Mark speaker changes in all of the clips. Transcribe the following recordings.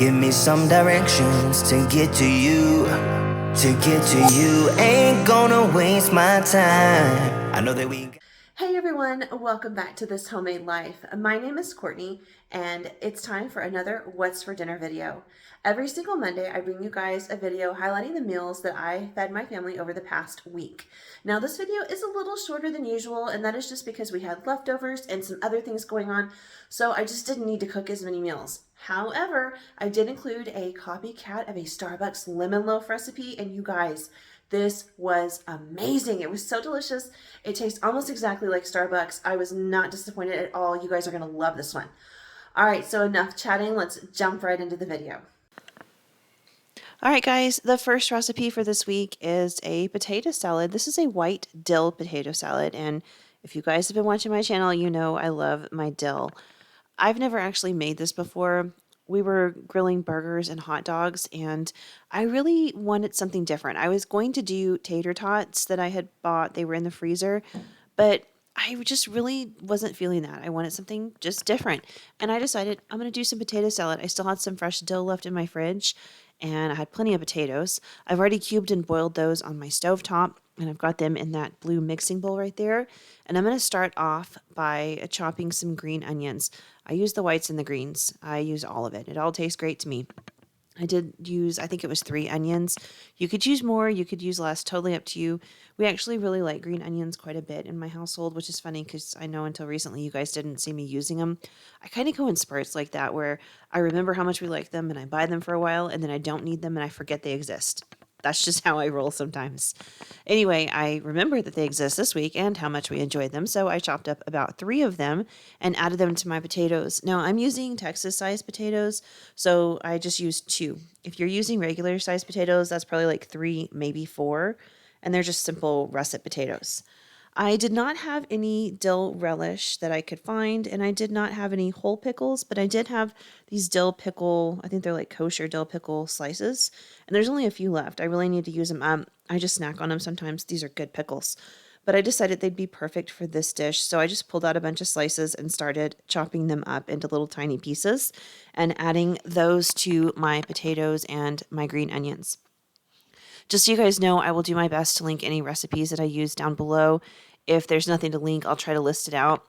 Speaker 1: Give me some directions to get to you. To get to you, ain't gonna waste my time. I know that we...
Speaker 2: Hey everyone, welcome back to This Homemade Life. My name is Courtney and it's time for another What's for Dinner video. Every single Monday I bring you guys a video highlighting the meals that I fed my family over the past week. Now this video is a little shorter than usual, and that is just because we had leftovers and some other things going on, so I just didn't need to cook as many meals. However, I did include a copycat of a Starbucks lemon loaf recipe, and you guys, this was amazing. It was so delicious. It tastes almost exactly like Starbucks. I was not disappointed at all. You guys are going to love this one. All right, so enough chatting. Let's jump right into the video. All right, guys, the first recipe for this week is a potato salad. This is a white dill potato salad, and if you guys have been watching my channel, you know I love my dill. I've never actually made this before. We were grilling burgers and hot dogs, and I really wanted something different. I was going to do tater tots that I had bought. They were in the freezer, but I just really wasn't feeling that. I wanted something just different. And I decided I'm going to do some potato salad. I still had some fresh dill left in my fridge, and I had plenty of potatoes. I've already cubed and boiled those on my stovetop, and I've got them in that blue mixing bowl right there. And I'm going to start off by chopping some green onions. I use the whites and the greens. I use all of it. It all tastes great to me. I did use, I think it was 3 onions. You could use more, you could use less, totally up to you. We actually really like green onions quite a bit in my household, which is funny because I know until recently you guys didn't see me using them. I kind of go in spurts like that where I remember how much we like them and I buy them for a while and then I don't need them and I forget they exist. That's just how I roll sometimes. Anyway, I remember that they exist this week and how much we enjoyed them, so I chopped up about 3 of them and added them to my potatoes. Now, I'm using Texas-sized potatoes, so I just used 2. If you're using regular-sized potatoes, that's probably like 3, maybe 4, and they're just simple russet potatoes. I did not have any dill relish that I could find, and I did not have any whole pickles, but I did have these dill pickle, I think they're like kosher dill pickle slices, and there's only a few left. I really need to use them up. I just snack on them sometimes. These are good pickles. But I decided they'd be perfect for this dish, so I just pulled out a bunch of slices and started chopping them up into little tiny pieces and adding those to my potatoes and my green onions. Just so you guys know, I will do my best to link any recipes that I use down below. If there's nothing to link, I'll try to list it out.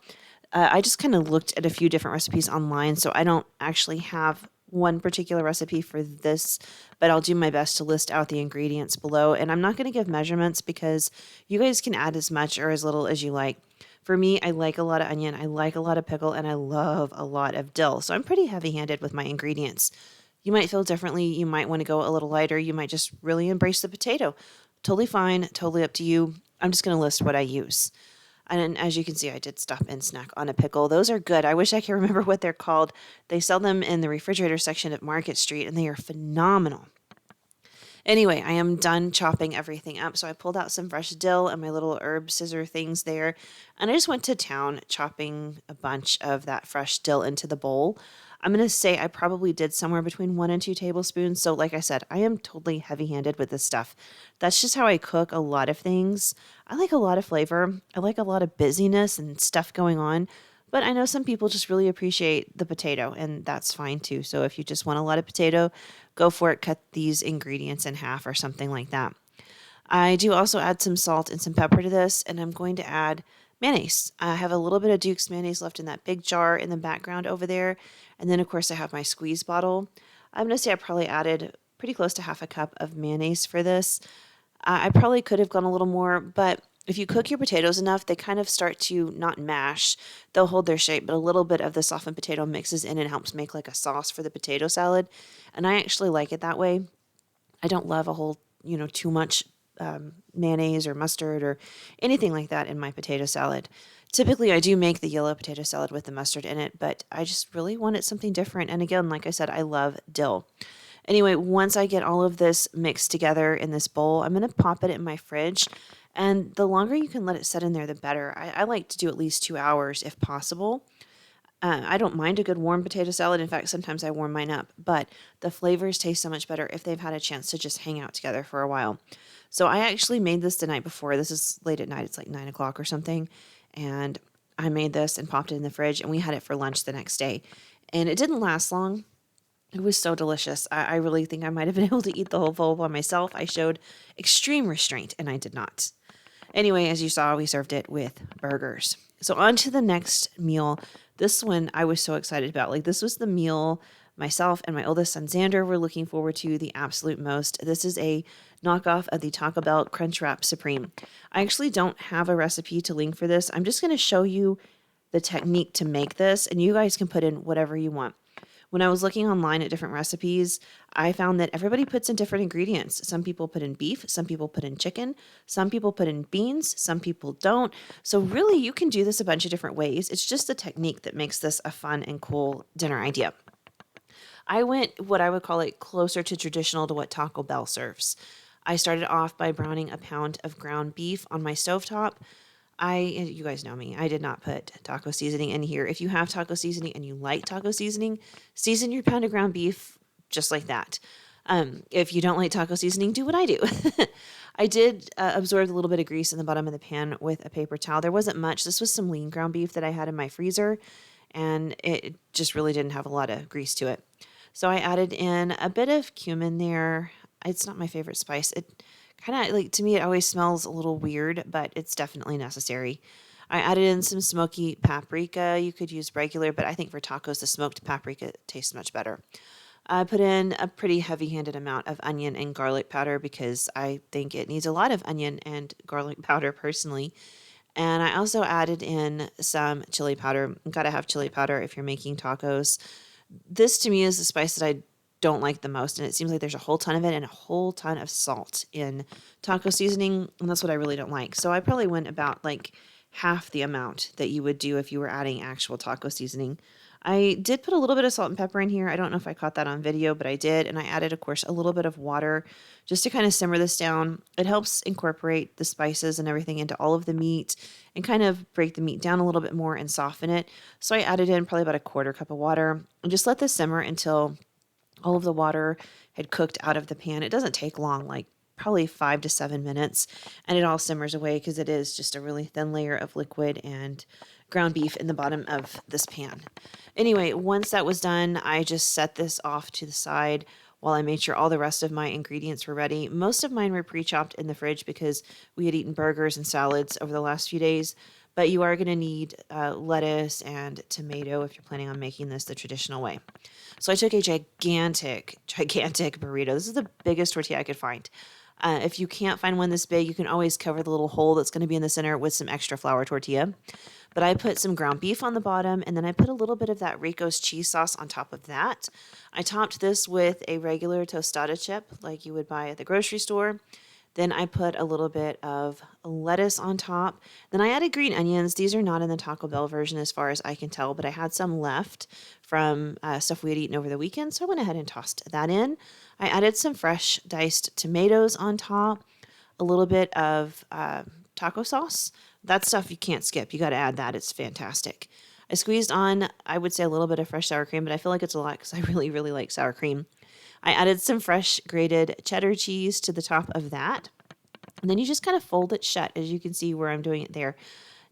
Speaker 2: I just kind of looked at a few different recipes online, so I don't actually have one particular recipe for this, but I'll do my best to list out the ingredients below. And I'm not going to give measurements because you guys can add as much or as little as you like. For me, I like a lot of onion, I like a lot of pickle, and I love a lot of dill. So I'm pretty heavy-handed with my ingredients. You might feel differently. You might want to go a little lighter. You might just really embrace the potato. Totally fine. Totally up to you. I'm just going to list what I use. And as you can see, I did stop and snack on a pickle. Those are good. I wish I could remember what they're called. They sell them in the refrigerator section at Market Street, and they are phenomenal. Anyway, I am done chopping everything up, so I pulled out some fresh dill and my little herb scissor things there, and I just went to town chopping a bunch of that fresh dill into the bowl. I'm going to say I probably did somewhere between 1 and 2 tablespoons, so like I said, I am totally heavy-handed with this stuff. That's just how I cook a lot of things. I like a lot of flavor. I like a lot of busyness and stuff going on. But I know some people just really appreciate the potato, and that's fine too. So if you just want a lot of potato, go for it. Cut these ingredients in half or something like that. I do also add some salt and some pepper to this, and I'm going to add mayonnaise. I have a little bit of Duke's mayonnaise left in that big jar in the background over there. And then, of course, I have my squeeze bottle. I'm going to say I probably added pretty close to half a cup of mayonnaise for this. I probably could have gone a little more, but if you cook your potatoes enough, they kind of start to not mash. They'll hold their shape, but a little bit of the softened potato mixes in and helps make like a sauce for the potato salad. And I actually like it that way. I don't love a whole, too much mayonnaise or mustard or anything like that in my potato salad. Typically, I do make the yellow potato salad with the mustard in it, but I just really wanted something different. And again, like I said, I love dill. Anyway, once I get all of this mixed together in this bowl, I'm going to pop it in my fridge. And the longer you can let it set in there, the better. I like to do at least 2 hours if possible. I don't mind a good warm potato salad. In fact, sometimes I warm mine up. But the flavors taste so much better if they've had a chance to just hang out together for a while. So I actually made this the night before. This is late at night. It's like 9 o'clock or something. And I made this and popped it in the fridge. And we had it for lunch the next day. And it didn't last long. It was so delicious. I really think I might have been able to eat the whole bowl by myself. I showed extreme restraint, and I did not. Anyway, as you saw, we served it with burgers. So on to the next meal. This one I was so excited about. Like, this was the meal myself and my oldest son Xander were looking forward to the absolute most. This is a knockoff of the Taco Bell Crunchwrap Supreme. I actually don't have a recipe to link for this. I'm just going to show you the technique to make this, and you guys can put in whatever you want. When I was looking online at different recipes, I found that everybody puts in different ingredients. Some people put in beef, some people put in chicken, some people put in beans, some people don't. So really, you can do this a bunch of different ways. It's just the technique that makes this a fun and cool dinner idea. I went what I would call it closer to traditional to what Taco Bell serves. I started off by browning a pound of ground beef on my stovetop. You guys know me, I did not put taco seasoning in here. If you have taco seasoning and you like taco seasoning, season your pound of ground beef just like that. If you don't like taco seasoning, do what I do. I did absorb a little bit of grease in the bottom of the pan with a paper towel. There wasn't much. This was some lean ground beef that I had in my freezer, and it just really didn't have a lot of grease to it. So I added in a bit of cumin there. It's not my favorite spice. It kind of, like, to me, it always smells a little weird, but it's definitely necessary. I added in some smoky paprika. You could use regular, but I think for tacos, the smoked paprika tastes much better. I put in a pretty heavy-handed amount of onion and garlic powder because I think it needs a lot of onion and garlic powder personally. And I also added in some chili powder. You gotta have chili powder if you're making tacos. This to me is the spice that I don't like the most, and it seems like there's a whole ton of it and a whole ton of salt in taco seasoning, and that's what I really don't like. So I probably went about like half the amount that you would do if you were adding actual taco seasoning. I did put a little bit of salt and pepper in here. I don't know if I caught that on video, but I did. And I added, of course, a little bit of water just to kind of simmer this down. It helps incorporate the spices and everything into all of the meat and kind of break the meat down a little bit more and soften it. So I added in probably about a quarter cup of water and just let this simmer until all of the water had cooked out of the pan. It doesn't take long, like probably 5 to 7 minutes, and it all simmers away because it is just a really thin layer of liquid and ground beef in the bottom of this pan. Anyway, once that was done, I just set this off to the side while I made sure all the rest of my ingredients were ready. Most of mine were pre-chopped in the fridge because we had eaten burgers and salads over the last few days, but you are going to need lettuce and tomato if you're planning on making this the traditional way. So I took a gigantic burrito. This is the biggest tortilla I could find. If you can't find one this big, you can always cover the little hole that's going to be in the center with some extra flour tortilla. But I put some ground beef on the bottom, and then I put a little bit of that Rico's cheese sauce on top of that. I topped this with a regular tostada chip like you would buy at the grocery store. Then I put a little bit of lettuce on top. Then I added green onions. These are not in the Taco Bell version as far as I can tell, but I had some left from stuff we had eaten over the weekend, so I went ahead and tossed that in. I added some fresh diced tomatoes on top, a little bit of taco sauce. That stuff you can't skip. You got to add that. It's fantastic. I squeezed on, I would say, a little bit of fresh sour cream, but I feel like it's a lot because I really, really like sour cream. I added some fresh grated cheddar cheese to the top of that. And then you just kind of fold it shut, as you can see where I'm doing it there.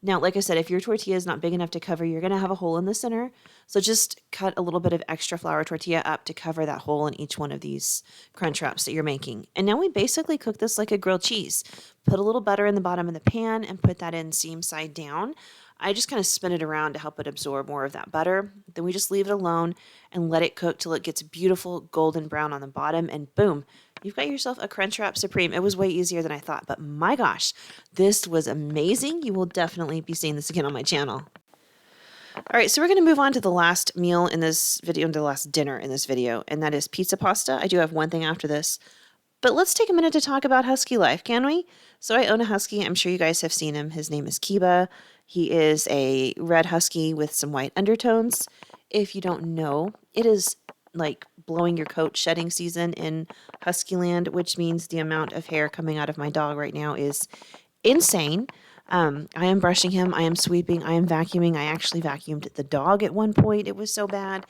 Speaker 2: Now, like I said, if your tortilla is not big enough to cover, you're going to have a hole in the center. So just cut a little bit of extra flour tortilla up to cover that hole in each one of these crunch wraps that you're making. And now we basically cook this like a grilled cheese. Put a little butter in the bottom of the pan and put that in seam side down. I just kind of spin it around to help it absorb more of that butter. Then we just leave it alone and let it cook till it gets beautiful golden brown on the bottom, and boom, you've got yourself a Crunchwrap Supreme. It was way easier than I thought, but my gosh, this was amazing. You will definitely be seeing this again on my channel. All right, so we're going to move on to the last meal in this video, and the last dinner in this video, and that is pizza pasta. I do have one thing after this, but let's take a minute to talk about husky life, can we? So I own a husky. I'm sure you guys have seen him. His name is Kiba. He is a red husky with some white undertones. If you don't know, it is like blowing your coat shedding season in husky land, which means the amount of hair coming out of my dog right now is insane. I am brushing him. I am sweeping. I am vacuuming. I actually vacuumed the dog at one point. It was so bad.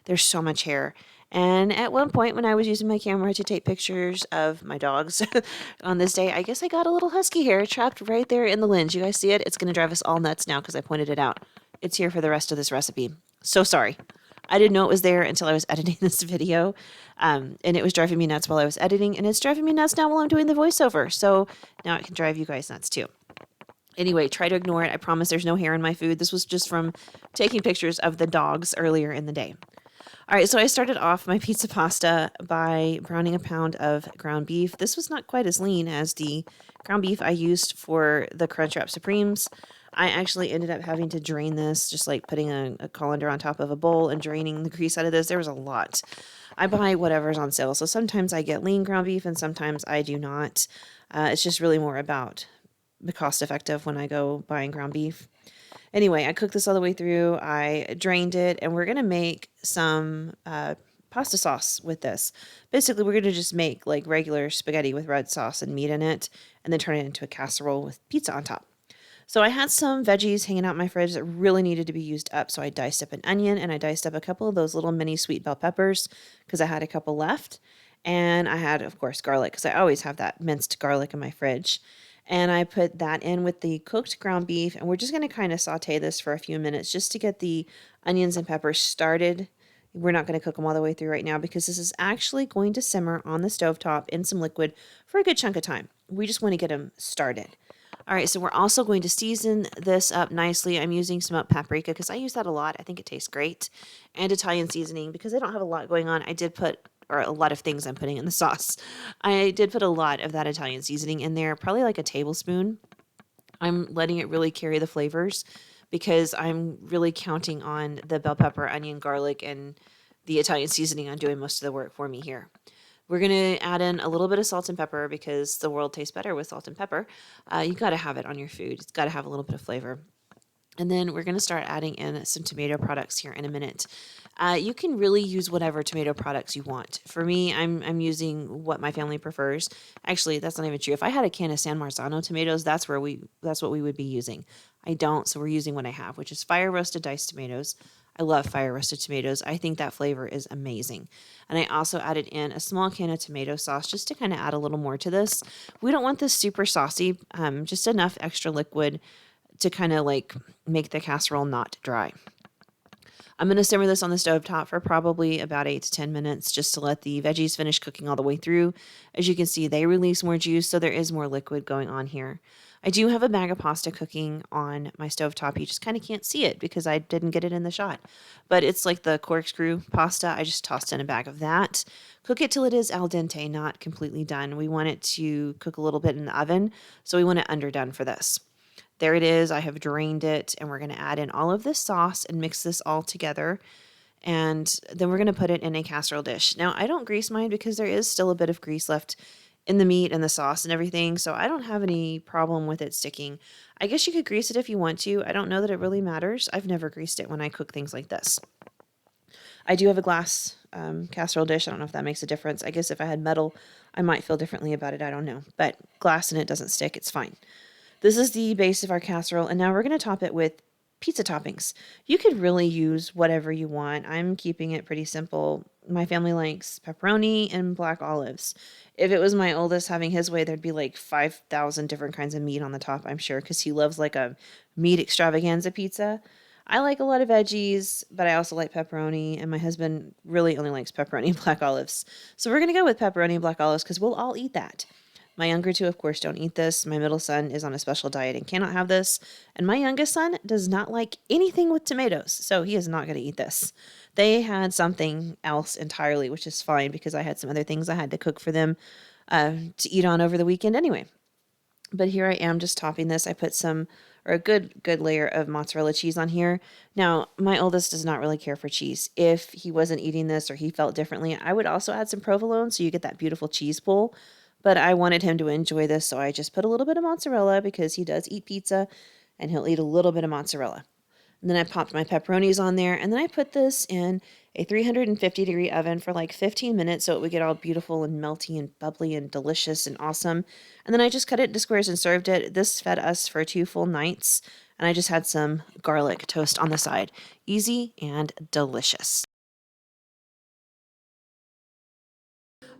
Speaker 2: There's so much hair. And at one point when I was using my camera to take pictures of my dogs on this day, I guess I got a little husky hair trapped right there in the lens. You guys see it? It's going to drive us all nuts now because I pointed it out. It's here for the rest of this recipe. So sorry. I didn't know it was there until I was editing this video. And it was driving me nuts while I was editing, and it's driving me nuts now while I'm doing the voiceover. So now it can drive you guys nuts too. Anyway, try to ignore it. I promise there's no hair in my food. This was just from taking pictures of the dogs earlier in the day. All right, so I started off my pizza pasta by browning a pound of ground beef. This was not quite as lean as the ground beef I used for the Crunchwrap Supremes. I actually ended up having to drain this, just like putting a colander on top of a bowl and draining the grease out of this. There was a lot. I buy whatever's on sale, so sometimes I get lean ground beef and sometimes I do not. It's just really more about the cost effective when I go buying ground beef. Anyway, I cooked this all the way through. I drained it, and we're going to make some pasta sauce with this. Basically, we're going to just make like regular spaghetti with red sauce and meat in it, and then turn it into a casserole with pizza on top. So I had some veggies hanging out in my fridge that really needed to be used up. So I diced up an onion, and I diced up a couple of those little mini sweet bell peppers because I had a couple left. And I had, of course, garlic because I always have that minced garlic in my fridge. And I put that in with the cooked ground beef, and we're just going to kind of saute this for a few minutes just to get the onions and peppers started. We're not going to cook them all the way through right now because this is actually going to simmer on the stovetop in some liquid for a good chunk of time. We just want to get them started. All right, so we're also going to season this up nicely. I'm using smoked paprika because I use that a lot. I think it tastes great. And Italian seasoning because I don't have a lot going on. I did put, or a lot of things I'm putting in the sauce. I did put a lot of that Italian seasoning in there, probably like a tablespoon. I'm letting it really carry the flavors because I'm really counting on the bell pepper, onion, garlic, and the Italian seasoning on doing most of the work for me here. We're going to add in a little bit of salt and pepper because the world tastes better with salt and pepper. You got to have it on your food. It's got to have a little bit of flavor. And then we're going to start adding in some tomato products here in a minute. You can really use whatever tomato products you want. For me, I'm using what my family prefers. Actually, that's not even true. If I had a can of San Marzano tomatoes, that's what we would be using. I don't, so we're using what I have, which is fire roasted diced tomatoes. I love fire roasted tomatoes. I think that flavor is amazing. And I also added in a small can of tomato sauce just to kind of add a little more to this. We don't want this super saucy, just enough extra liquid to kind of like make the casserole not dry. I'm going to simmer this on the stovetop for probably about 8 to 10 minutes just to let the veggies finish cooking all the way through. As you can see, they release more juice, so there is more liquid going on here. I do have a bag of pasta cooking on my stovetop. You just kind of can't see it because I didn't get it in the shot. But it's like the corkscrew pasta. I just tossed in a bag of that. Cook it till it is al dente, not completely done. We want it to cook a little bit in the oven, so we want it underdone for this. There it is. I have drained it, and we're going to add in all of this sauce and mix this all together. And then we're going to put it in a casserole dish. Now, I don't grease mine because there is still a bit of grease left in the meat and the sauce and everything, so I don't have any problem with it sticking. I guess you could grease it if you want to. I don't know that it really matters. I've never greased it when I cook things like this. I do have a glass casserole dish. I don't know if that makes a difference. I guess if I had metal, I might feel differently about it. I don't know. But glass and it doesn't stick. It's fine. This is the base of our casserole, and now we're going to top it with pizza toppings. You could really use whatever you want. I'm keeping it pretty simple. My family likes pepperoni and black olives. If it was my oldest having his way, there'd be like 5,000 different kinds of meat on the top, I'm sure, because he loves like a meat extravaganza pizza. I like a lot of veggies, but I also like pepperoni, and my husband really only likes pepperoni and black olives. So we're going to go with pepperoni and black olives because we'll all eat that. My younger two, of course, don't eat this. My middle son is on a special diet and cannot have this. And my youngest son does not like anything with tomatoes, so he is not going to eat this. They had something else entirely, which is fine because I had some other things I had to cook for them to eat on over the weekend anyway. But here I am just topping this. I put some, or a good layer of mozzarella cheese on here. Now, my oldest does not really care for cheese. If he wasn't eating this or he felt differently, I would also add some provolone so you get that beautiful cheese pull. But I wanted him to enjoy this, so I just put a little bit of mozzarella because he does eat pizza and he'll eat a little bit of mozzarella. And then I popped my pepperonis on there, and then I put this in a 350-degree oven for like 15 minutes so it would get all beautiful and melty and bubbly and delicious and awesome. And then I just cut it into squares and served it. This fed us for 2 full nights, and I just had some garlic toast on the side. Easy and delicious.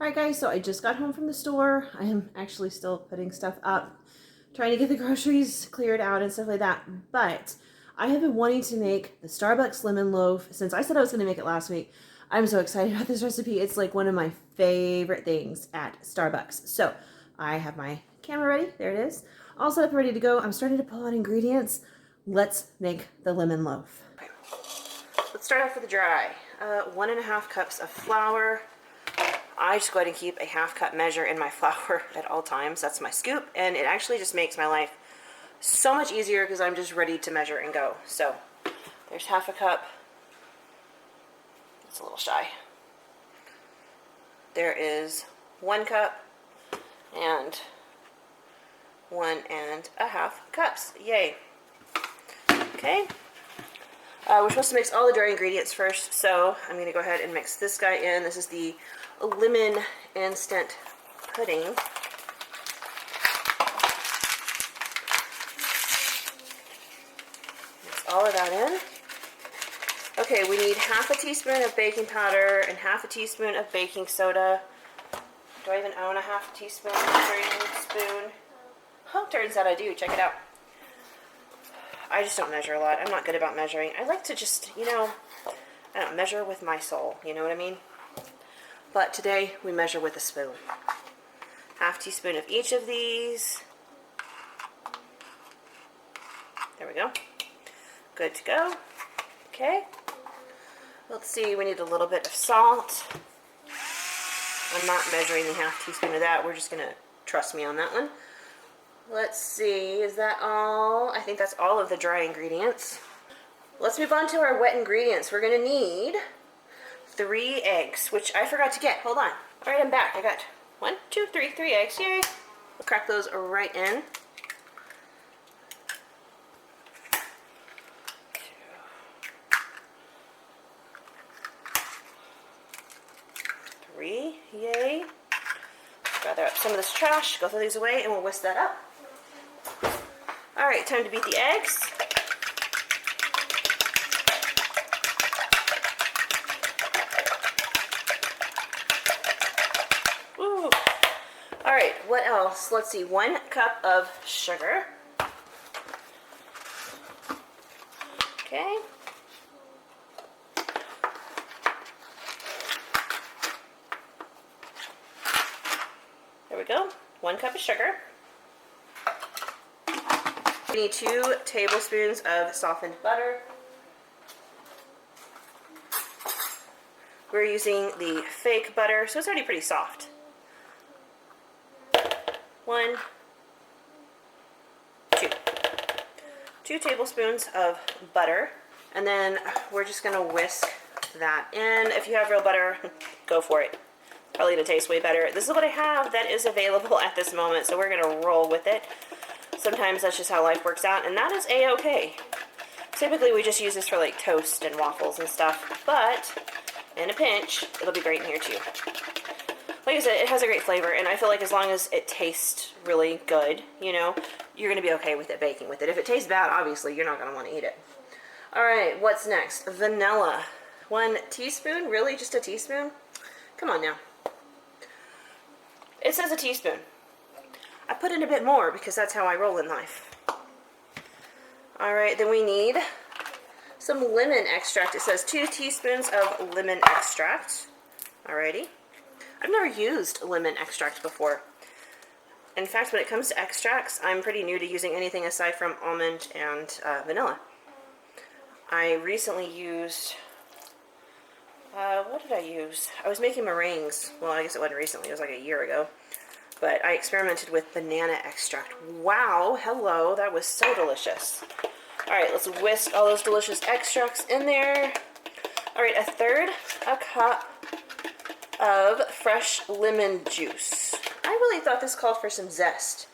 Speaker 2: All right, guys, so I just got home from the store. I am actually still putting stuff up, trying to get the groceries cleared out and stuff like that. But I have been wanting to make the Starbucks lemon loaf since I said I was going to make it last week. I'm so excited about this recipe. It's like one of my favorite things at Starbucks. So I have my camera ready. There it is. All set up, ready to go. I'm starting to pull out ingredients. Let's make the lemon loaf. Okay. Let's start off with the dry. 1.5 cups of flour. I just go ahead and keep a 1/2 cup measure in my flour at all times. That's my scoop, and it actually just makes my life so much easier because I'm just ready to measure and go. So there's 1/2 cup. It's a little shy. There is 1 cup and 1.5 cups. Yay. Okay. We're supposed to mix all the dry ingredients first, so I'm going to go ahead and mix this guy in. This is the lemon instant pudding. Mix all of that in. Okay, we need 1/2 teaspoon of baking powder and 1/2 teaspoon of baking soda. Do I even own a 1/2 teaspoon measuring spoon? Oh, turns out I do. Check it out. I just don't measure a lot. I'm not good about measuring. I like to just, I don't measure with my soul. You know what I mean? But today we measure with a spoon. 1/2 teaspoon of each of these. There we go. Good to go. Okay. Let's see, we need a little bit of salt. I'm not measuring the 1/2 teaspoon of that. We're just going to trust me on that one. Let's see, is that all? I think that's all of the dry ingredients. Let's move on to our wet ingredients. We're going to need 3 eggs, which I forgot to get. Hold on. All right, I'm back. I got 1, 2, 3, 3 eggs. Yay. We'll crack those right in. 3, yay. Gather up some of this trash, go throw these away, and we'll whisk that up. All right, time to beat the eggs. Ooh. All right, what else? Let's see, 1 cup of sugar. Okay. There we go, 1 cup of sugar. We need 2 tablespoons of softened butter. We're using the fake butter, so it's already pretty soft. 1, 2. 2 tablespoons of butter. And then we're just gonna whisk that in. If you have real butter, go for it. Probably gonna taste way better. This is what I have that is available at this moment, so we're gonna roll with it. Sometimes that's just how life works out, and that is a-okay. Typically we just use this for like toast and waffles and stuff, but in a pinch, it'll be great in here too. Like I said, it has a great flavor, and I feel like as long as it tastes really good, you're gonna be okay with it baking with it. If it tastes bad, obviously you're not gonna want to eat it. All right, what's next? Vanilla. 1 teaspoon? Really, just a teaspoon? Come on now. It says a teaspoon. I put in a bit more because that's how I roll in life. All right, then we need some lemon extract. It says 2 teaspoons of lemon extract. Alrighty. I've never used lemon extract before. In fact, when it comes to extracts, I'm pretty new to using anything aside from almond and vanilla. I recently used, what did I use? I was making meringues. Well, I guess it wasn't recently, it was like a year ago. But I experimented with banana extract. Wow, hello, that was so delicious. All right, let's whisk all those delicious extracts in there. All right, 1/3 cup of fresh lemon juice. I really thought this called for some zest.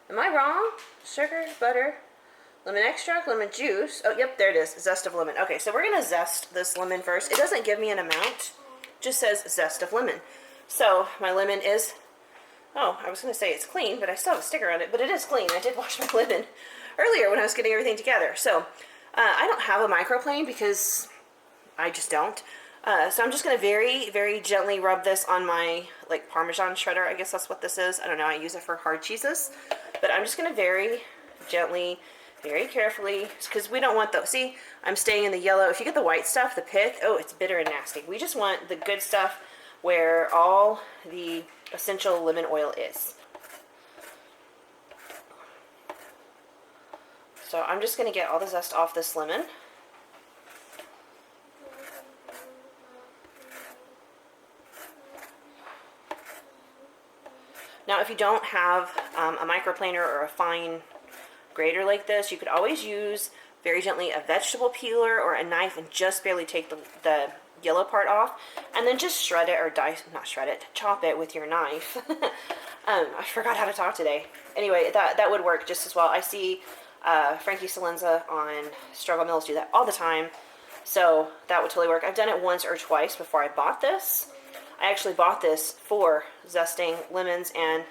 Speaker 2: Am I wrong? Sugar, butter, lemon extract, lemon juice. Oh, yep, there it is, zest of lemon. Okay, so we're gonna zest this lemon first. It doesn't give me an amount, it just says zest of lemon. So my lemon is, oh, I was gonna say it's clean, but I still have a sticker on it, but it is clean. I did wash my lemon earlier when I was getting everything together. So I don't have a microplane because I just don't. So I'm just going to very, very gently rub this on my like Parmesan shredder. I guess that's what this is. I don't know. I use it for hard cheeses. But I'm just going to very gently very carefully, because we don't want those. See, I'm staying in the yellow. If you get the white stuff, the pith, oh, it's bitter and nasty. We just want the good stuff where all the essential lemon oil is. So I'm just going to get all the zest off this lemon. Now, if you don't have a microplaner or a fine grater like this, you could always use very gently a vegetable peeler or a knife and just barely take the yellow part off, and then just shred it or chop it with your knife. I forgot how to talk today. Anyway, that would work just as well. I see Frankie Salenza on Struggle Mills do that all the time, so that would totally work. I've done it once or twice before I bought this. I actually bought this for zesting lemons and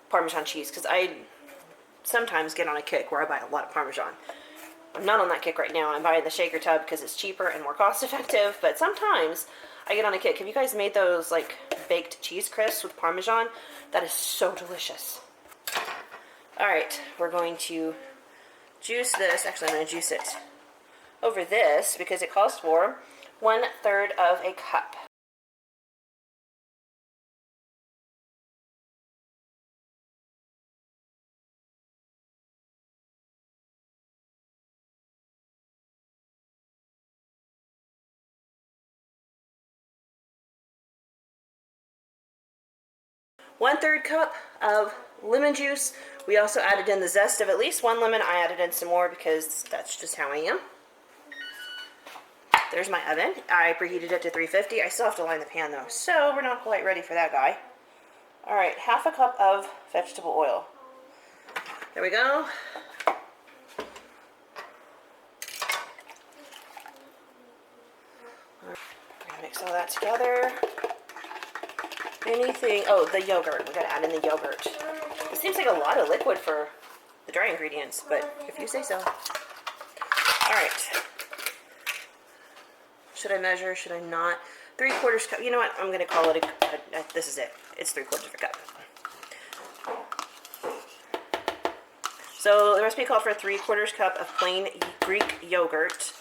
Speaker 2: Parmesan cheese, because I sometimes get on a kick where I buy a lot of Parmesan. I'm not on that kick right now. I'm buying the shaker tub because it's cheaper and more cost effective, but sometimes I get on a kick. Have you guys made those like baked cheese crisps with Parmesan? That is so delicious. Alright, we're going to juice this. Actually, I'm going to juice it over this because it calls for 1/3 of a cup. One-third cup of lemon juice. We also added in the zest of at least one lemon. I added in some more because that's just how I am. There's my oven. I preheated it to 350. I still have to line the pan though, so we're not quite ready for that guy. Alright, 1/2 cup of vegetable oil. There we go. Mix all that together. Oh, the yogurt. We gotta add in the yogurt. It seems like a lot of liquid for the dry ingredients, but if you say so. Alright. Should I measure? Should I not? 3/4 cup. You know what? I'm gonna call it this is it. It's 3/4 of a cup. So the recipe called for 3/4 cup of plain Greek yogurt.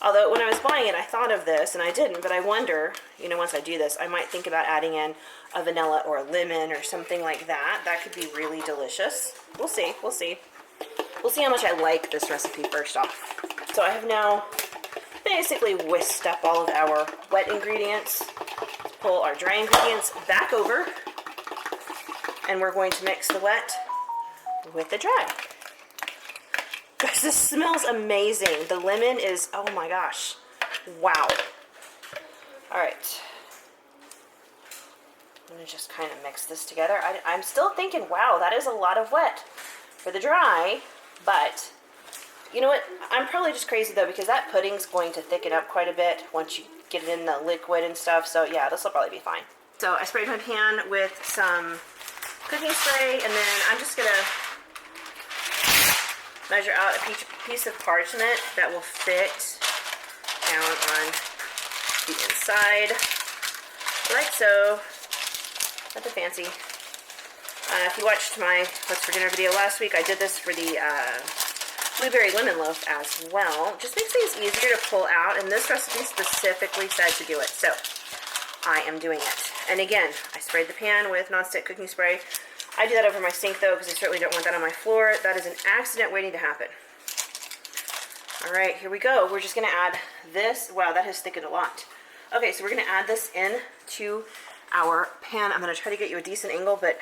Speaker 2: Although when I was buying it, I thought of this, and I didn't, but I wonder, once I do this, I might think about adding in a vanilla or a lemon or something like that. That could be really delicious. We'll see. We'll see. We'll see how much I like this recipe first off. So I have now basically whisked up all of our wet ingredients. Let's pull our dry ingredients back over, and we're going to mix the wet with the dry. Guys, this smells amazing. The lemon is, oh my gosh. Wow. Alright. I'm going to just kind of mix this together. I'm still thinking, wow, that is a lot of wet for the dry, but you know what? I'm probably just crazy though, because that pudding's going to thicken up quite a bit once you get it in the liquid and stuff, so yeah, this will probably be fine. So I sprayed my pan with some cooking spray, and then I'm just going to measure out a piece of parchment that will fit down on the inside, like so. Nothing fancy. If you watched my What's for Dinner video last week, I did this for the blueberry lemon loaf as well. Just makes things easier to pull out, and this recipe specifically said to do it, so I am doing it. And again, I sprayed the pan with nonstick cooking spray. I do that over my sink though, because I certainly don't want that on my floor. That is an accident waiting to happen. Alright, here we go. We're just going to add this. Wow, that has thickened a lot. Okay, so we're going to add this in to our pan. I'm going to try to get you a decent angle, but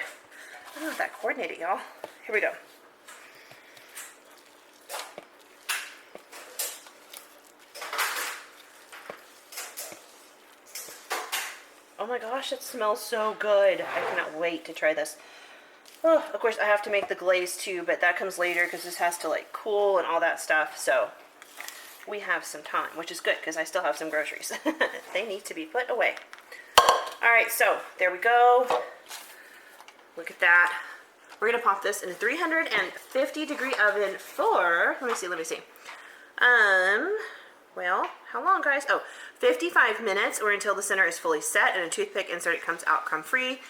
Speaker 2: I don't know if that coordinated, y'all. Here we go. Oh my gosh, it smells so good. I cannot wait to try this. Oh, of course, I have to make the glaze too, but that comes later because this has to like cool and all that stuff. So we have some time, which is good because I still have some groceries. They need to be put away. All right, so there we go. Look at that. We're gonna pop this in a 350-degree oven for, let me see. Well, how long, guys? Oh, 55 minutes, or until the center is fully set and a toothpick insert comes out crumb-free.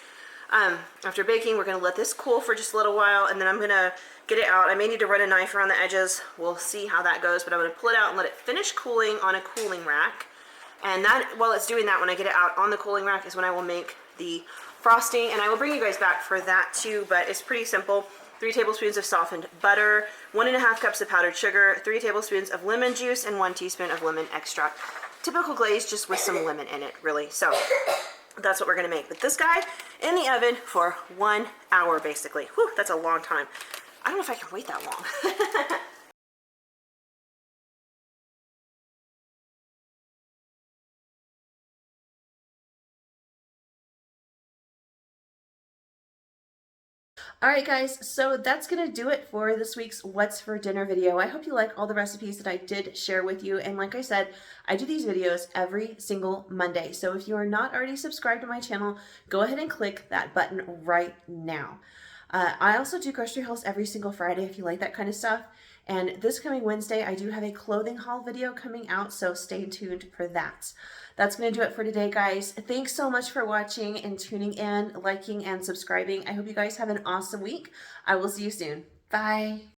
Speaker 2: After baking, we're going to let this cool for just a little while, and then I'm going to get it out. I may need to run a knife around the edges. We'll see how that goes, but I'm going to pull it out and let it finish cooling on a cooling rack. And that, while it's doing that, when I get it out on the cooling rack is when I will make the frosting, and I will bring you guys back for that too, but it's pretty simple. 3 tablespoons of softened butter, 1.5 cups of powdered sugar, 3 tablespoons of lemon juice, and 1 teaspoon of lemon extract. Typical glaze, just with some lemon in it, really. So that's what we're gonna make. But this guy in the oven for 1 hour, basically. Whew, that's a long time. I don't know if I can wait that long. Alright guys, so that's going to do it for this week's What's for Dinner video. I hope you like all the recipes that I did share with you, and like I said, I do these videos every single Monday. So if you are not already subscribed to my channel, go ahead and click that button right now. I also do grocery hauls every single Friday if you like that kind of stuff. And this coming Wednesday, I do have a clothing haul video coming out, so stay tuned for that. That's going to do it for today, guys. Thanks so much for watching and tuning in, liking, and subscribing. I hope you guys have an awesome week. I will see you soon. Bye.